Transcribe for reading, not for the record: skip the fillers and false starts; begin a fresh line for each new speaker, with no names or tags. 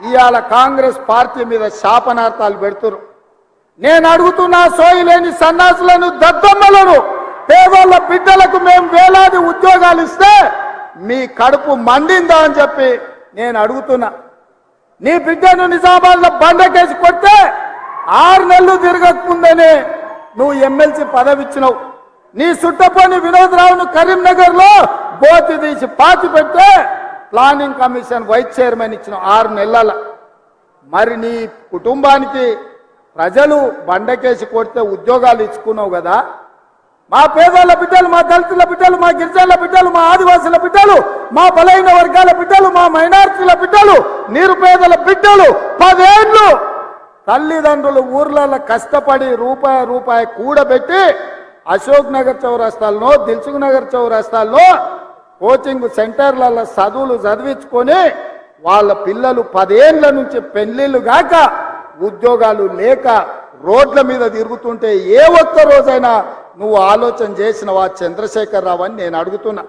ఇవాళ కాంగ్రెస్ పార్టీ మీద శాపనార్థాలు పెడుతున్నారు. నేను అడుగుతున్నా, సోయిలేని సన్నాసులను, దద్దమ్మలను, పేదోళ్ళ బిడ్డలకు మేము వేలాది ఉద్యోగాలు ఇస్తే మీ కడుపు మండిందా అని చెప్పి నేను అడుగుతున్నా. నీ బిడ్డను నిజామాబాద్లో బండకేసి కొడితే 6 నెలలు తిరగకముందనే నువ్వు ఎమ్మెల్సీ పదవి ఇచ్చినావు. నీ సుట్టపోని వినోద్ రావును కరీంనగర్లో బోతి తీసి పాతి పెడితే ప్లానింగ్ కమిషన్ వైస్ చైర్మన్ ఇచ్చిన 6 నెలల. మరి నీ కుటుంబానికి ప్రజలు బండకేసి కొడితే ఉద్యోగాలు ఇచ్చుకున్నావు కదా. మా పేదల బిడ్డలు, మా దళితుల బిడ్డలు, మా గిరిజనుల బిడ్డలు, మా ఆదివాసుల బిడ్డలు, మా బలైన వర్గాల బిడ్డలు, మా మైనార్టీల బిడ్డలు, నిరుపేదల బిడ్డలు 10 ఏళ్ళు తల్లిదండ్రులు ఊర్లలో కష్టపడి రూపాయి కూడబెట్టి అశోక్ నగర్ చౌరస్తాల్లో, దిల్సుఖ్ నగర్ చౌరస్తాల్లో కోచింగ్ సెంటర్లలో చదువులు చదివించుకొని వాళ్ళ పిల్లలు 10 ఏళ్ల నుంచి పెళ్లిళ్ళు గాక ఉద్యోగాలు లేక రోడ్ల మీద తిరుగుతుంటే ఏ ఒక్క రోజైనా నువ్వు ఆలోచన చేసినవా చంద్రశేఖర్ రావు అని నేను అడుగుతున్నా.